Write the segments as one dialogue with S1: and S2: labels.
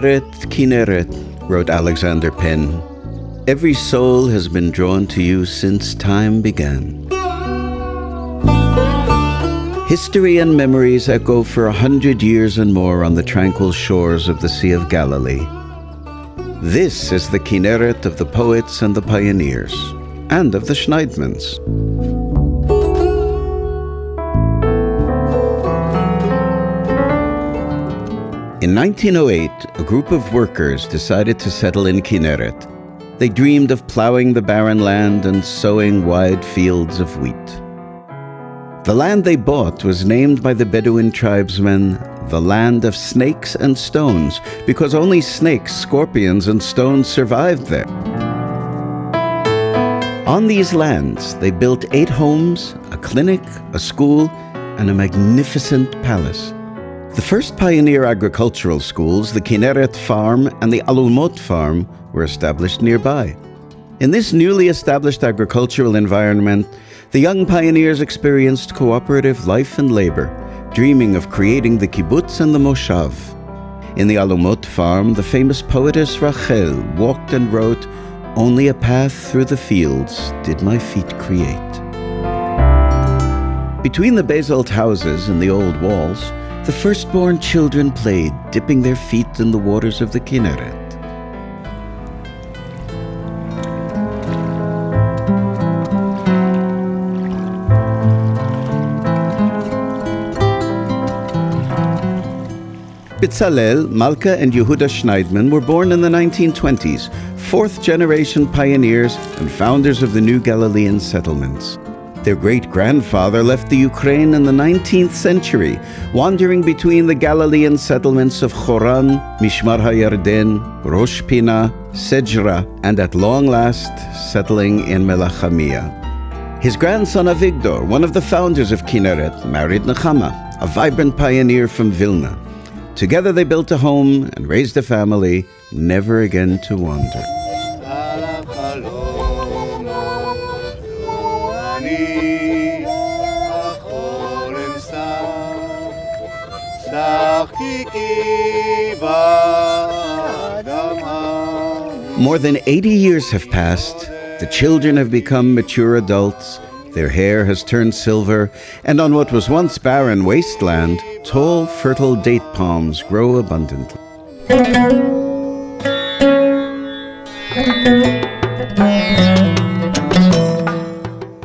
S1: Kineret, Kineret, wrote Alexander Penn. Every soul has been drawn to you since time began. History and memories echo for 100 years and more on the tranquil shores of the Sea of Galilee. This is the Kineret of the poets and the pioneers, and of the Schneidmans. In 1908, a group of workers decided to settle in Kineret. They dreamed of plowing the barren land and sowing wide fields of wheat. The land they bought was named by the Bedouin tribesmen the land of snakes and stones, because only snakes, scorpions, and stones survived there. On these lands, they built 8 homes, a clinic, a school, and a magnificent palace. The first pioneer agricultural schools, the Kineret farm and the Alumot farm, were established nearby. In this newly established agricultural environment, the young pioneers experienced cooperative life and labor, dreaming of creating the kibbutz and the moshav. In the Alumot farm, the famous poetess Rachel walked and wrote, "Only a path through the fields did my feet create." Between the basalt houses and the old walls, the firstborn children played, dipping their feet in the waters of the Kineret. Bitzalel, Malka, and Yehuda Schneidman were born in the 1920s, 4th-generation pioneers and founders of the new Galilean settlements. Their great-grandfather left the Ukraine in the 19th century, wandering between the Galilean settlements of Choran, Mishmar HaYarden, Rosh Pina, Sejra, and at long last, settling in Melachamiya. His grandson Avigdor, one of the founders of Kineret, married Nechama, a vibrant pioneer from Vilna. Together they built a home and raised a family, never again to wander. More than 80 years have passed. The children have become mature adults. Their hair has turned silver, and on what was once barren wasteland, tall, fertile date palms grow abundantly.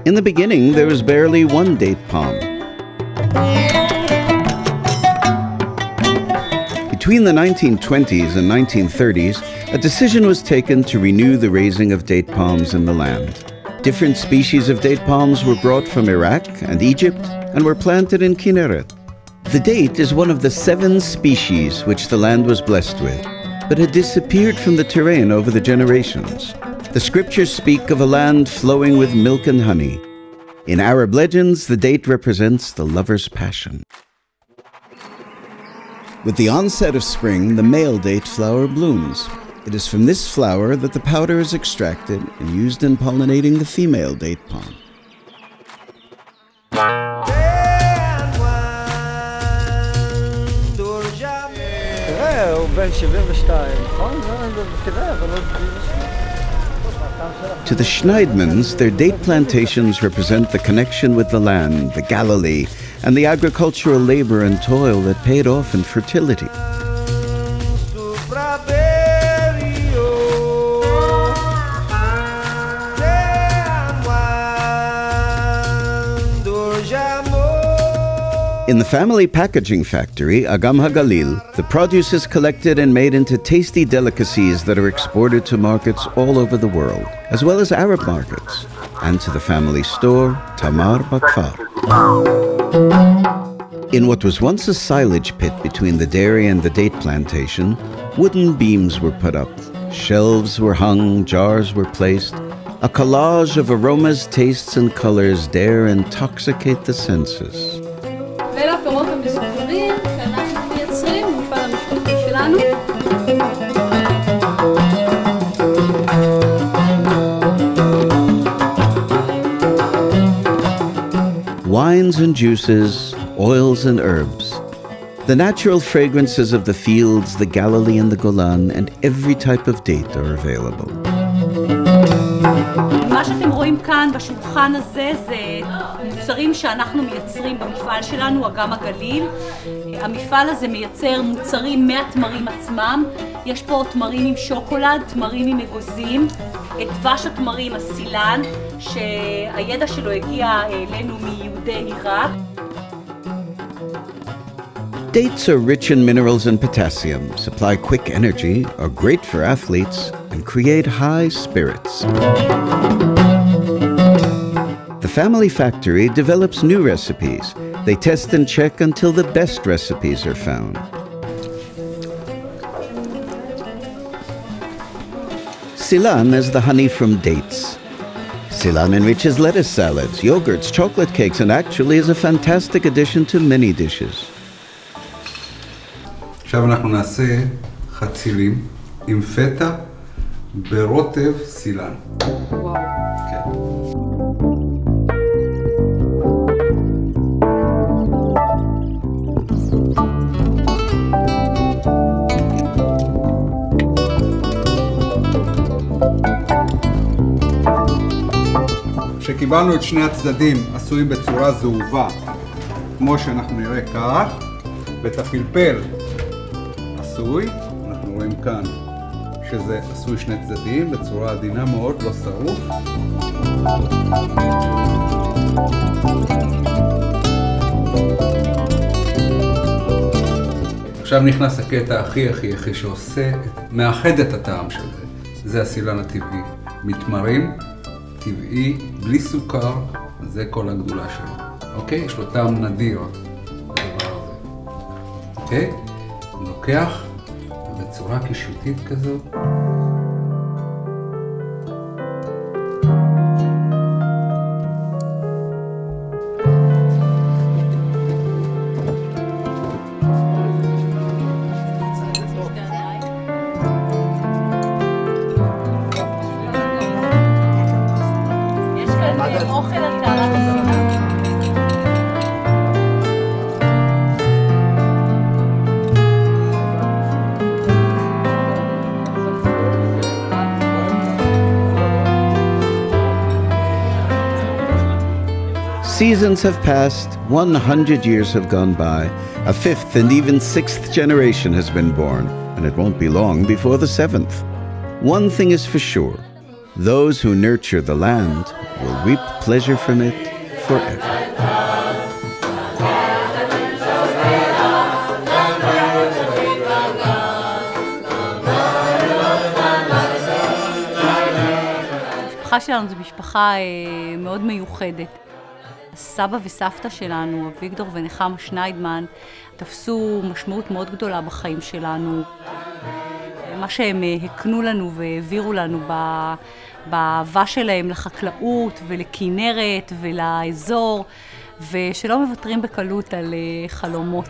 S1: In the beginning, there was barely one date palm. Between the 1920s and 1930s, a decision was taken to renew the raising of date palms in the land. Different species of date palms were brought from Iraq and Egypt and were planted in Kineret. The date is one of the 7 species which the land was blessed with, but had disappeared from the terrain over the generations. The scriptures speak of a land flowing with milk and honey. In Arab legends, the date represents the lover's passion. With the onset of spring, the male date flower blooms. It is from this flower that the powder is extracted and used in pollinating the female date palm. To the Schneidmans, their date plantations represent the connection with the land, the Galilee, and the agricultural labor and toil that paid off in fertility. In the family packaging factory, Agam HaGalil, the produce is collected and made into tasty delicacies that are exported to markets all over the world, as well as Arab markets, and to the family store, Tamar ba-kfar. In what was once a silage pit between the dairy and the date plantation, wooden beams were put up, shelves were hung, jars were placed. A collage of aromas, tastes, and colors dare intoxicate the senses. Wines and juices, oils and herbs. The natural fragrances of the fields, the Galilee and the Golan, and every type of date are available.
S2: מה שאתם רואים כאן בשולחן הזה זה מוצרים שאנחנו מייצרים במפעל שלנו, אגם הגליל. המפעל הזה מייצר מוצרים מהתמרים עצמם. יש פה תמרים עם שוקולד, תמרים עם אגוזים, את דבש התמרים הסילן, שהידע שלו הגיע אלינו מיהודי עיראק.
S1: Dates are rich in minerals and potassium, supply quick energy, are great for athletes, and create high spirits. The family factory develops new recipes. They test and check until the best recipes are found. Silan is the honey from dates. Silan enriches lettuce salads, yogurts, chocolate cakes, and actually is a fantastic addition to many dishes.
S3: עכשיו אנחנו נעשה חצילים עם פטה ברוטב סילן.
S2: וואו.
S3: כן. כשקיבלנו את שני הצדדים עשויים בצורה זהובה, כמו שאנחנו נראה כך, ואת הפלפל עשוי, אנחנו רואים כאן שזה עשוי שני צדדים בצורה עדינה מאוד, לא שרוף. עכשיו נכנס הקטע הכי שעושה, מאחד את הטעם של זה. זה הסילן הטבעי. מתמרים, טבעי, בלי סוכר, זה כל הגדולה שלו. אוקיי? יש לו טעם נדיר, הדבר הזה. אוקיי? הוא לוקח בצורה קישוטית כזו.
S2: יש כאן אוכל על טהרת הסילן.
S1: Seasons have passed, 100 years have gone by, a fifth and even sixth generation has been born, and it won't be long before the seventh. One thing is for sure, those who nurture the land will reap pleasure from it forever.
S2: המשפחה שלנו זו משפחה מאוד מיוחדת. סבא וסבתא שלנו, אביגדור ונחמה שניידמן, תפסו משמעות מאוד גדולה בחיים שלנו. מה שהם הקנו לנו והעבירו לנו באהבה שלהם לחקלאות ולכינרת ולאזור, ושלא מוותרים בקלות על חלומות.